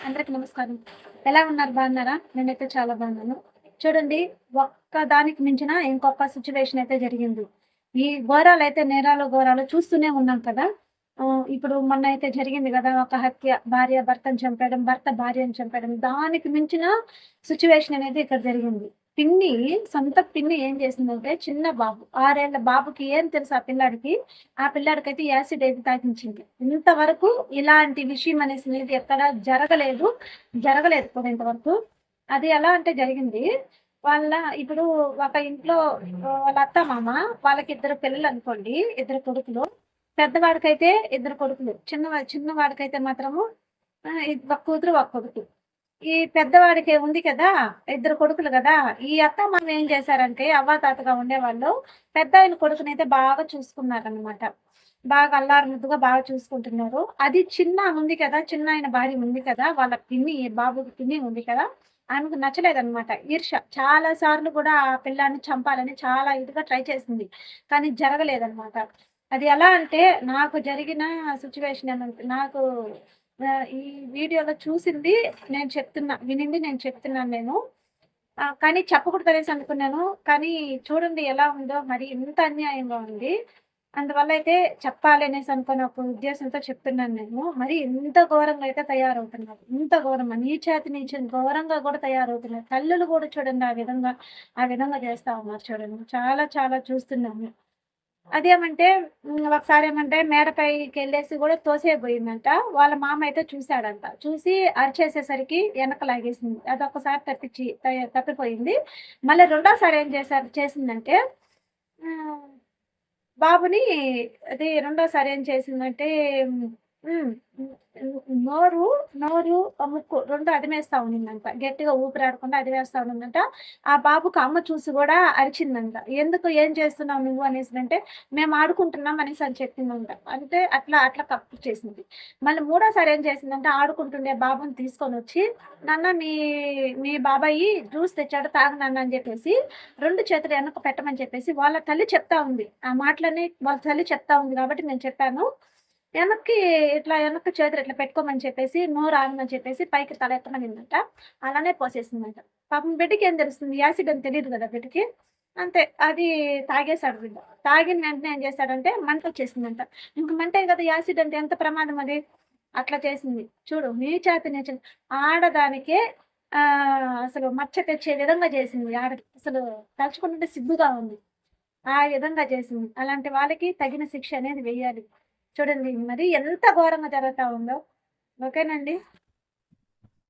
అందరికి నమస్కారం. ఎలా ఉన్నారు? బాగున్నారా? నేనైతే చాలా బాగున్నాను. చూడండి, ఒక్క దానికి మించిన ఇంకొక సిట్యుయేషన్ అయితే జరిగింది. ఈ ఘోరాలైతే నేరాలు, ఘోరాలు చూస్తూనే ఉన్నాం కదా! ఇప్పుడు మొన్నైతే జరిగింది గదా! ఒక హత్య. భార్య భర్తను చంపేయడం, భర్త భార్యను చంపేయడం. దానికి మించిన సిట్యుయేషన్ అనేది ఇక్కడ జరిగింది. పిన్ని, సొంత పిన్ని ఏం చేసిందంటే చిన్న బాబు, 6 ఏళ్ల బాబుకి ఏం తెలుసు ఆ పిల్లాడికి? ఆ పిల్లాడికైతే యాసిడ్ అయితే తాగించింది. ఇంతవరకు ఇలాంటి విషయం అనేసినేది ఎక్కడ జరగలేదు. జరగలేదు కూడా ఇంతవరకు. అది ఎలా అంటే జరిగింది. వాళ్ళ ఇప్పుడు ఒక ఇంట్లో వాళ్ళ అత్త, మామ వాళ్ళకిద్దరు పిల్లలనుకోండి. ఇద్దరు కొడుకులు. పెద్దవాడికైతే ఇద్దరు కొడుకులు. చిన్నవాడికైతే మాత్రము ఒక కూతురు, ఒక కొడుకు. ఈ పెద్దవాడికి ఉంది కదా! ఇద్దరు కొడుకులు గదా! ఈ అత్త, మామ ఏం చేశారంటే అవ్వాతాతగా ఉండేవాళ్ళు. పెద్దాయన కొడుకునైతే బాగా చూసుకున్నారనమాట. బాగా అల్లారు ముద్దుగా బాగా చూసుకుంటున్నారు. అది చిన్నామె ఉంది కదా! చిన్నాయన భార్య ఉంది కదా! వాళ్ళ పిన్ని, బాబుకి పిన్ని ఉంది కదా! ఆమెకు నచ్చలేదనమాట. ఈర్ష్య. చాలా సార్లు కూడా ఆ పిల్లాడిని చంపాలని చాలా ఇదిగా ట్రై చేసింది. కానీ జరగలేదనమాట. అది ఎలా అంటే నాకు జరిగిన సిట్యుయేషన్ ఏమంటే నాకు ఈ వీడియోలో చూసింది నేను చెప్తున్నా. వినింది నేను చెప్తున్నాను నేను. కానీ చెప్పకూడదనేసి అనుకున్నాను. కానీ చూడండి ఎలా ఉందో మరి ఇంత అన్యాయంగా ఉంది. అందువల్ల అయితే చెప్పాలి అనేసి అనుకుని ఒక ఉద్దేశంతో చెప్తున్నాను నేను. మరి ఇంత ఘోరంగా అయితే తయారవుతున్నారు. ఇంత ఘోరంగా నీచాతి నీచం ఘోరంగా కూడా తయారవుతున్నారు. తల్లులు కూడా చూడండి ఆ విధంగా చేస్తా ఉన్నారు చూడండి. చాలా చాలా చూస్తున్నాము. అదేమంటే ఒకసారేమంటే మేడ పైకెళ్ళేసి గూడా తోసేయబోయిందంట. వాళ్ళ మామ అయితే చూసాడంట. చూసి అరిచేసేసరికి ఎనక లాగేసింది. అదొక్కసారి తప్పిపోయింది. మళ్ళీ రెండోసారి ఏం చేసిందంటే ఆహ్ బాబుని అది రెండోసారి ఏం చేసిందంటే హ్మ్. నోరు, నోరు, ముక్కు 2 అదిమేస్తా ఉండిందంట. గట్టిగా ఊపిరాడకుండా అదిమేస్తా ఉండిందంట. ఆ బాబుకి అమ్మ చూసి గూడా అరిచిందంట. "ఎందుకు ఏం చేస్తున్నావు నువ్వు" అనేసినంటే, "మేము ఆడుకుంటున్నాం" అని చెప్పిందంట. అంటే అట్లా కప్పిచ్చేసింది. మళ్ళీ మూడోసారి ఏం చేసిందంటే, ఆడుకుంటుండే బాబుని తీసుకొనొచ్చి, "నాన్న మీ బాబాయి జ్యూస్ తెచ్చాడు తాగు నాన్న" అని జెప్పేసి 2 చేతులు ఎనక పెట్టమని చెప్పేసి వాళ్ళ తల్లి చెప్తా ఉంది. ఆ మాటలన్నీ వాళ్ళ తల్లి చెప్తా ఉంది గాబట్టి నేను చెప్పాను. ఎనక్కి ఎనక్కి చేతులు ఇట్లా పెట్టుకోమని చెప్పేసి, నోరు ఆగమని చెప్పేసి పైకి తల ఎత్తమనిందంట. అలానే పోసేసిందంట. పాపం బిడ్డకేం తెలుస్తుంది? యాసిడ్ అని తెలీదు గదా బిడ్డకి. అంతే. అది తాగేసాడు బిడ్డ. తాగిన వెంటనే ఏం చేశాడంటే మంటొచ్చేసిందంట. ఇంక మంటే గదా! యాసిడ్ అంటే ఎంత ప్రమాదం అది. అట్లా చేసింది. చూడు నీచాతి నీచం. ఆడదానికే అసలు మచ్చ తెచ్చే విధంగా చేసింది ఆడది. అసలు తలుచుకుంటుంటే సిగ్గుగా ఉంది. ఆ విధంగా చేసింది. అలాంటి వాళ్ళకి తగిన శిక్ష అనేది వెయ్యాలి. చూడండి మరి ఎంత ఘోరంగా జరుగుతా ఉందో. ఓకేనండి.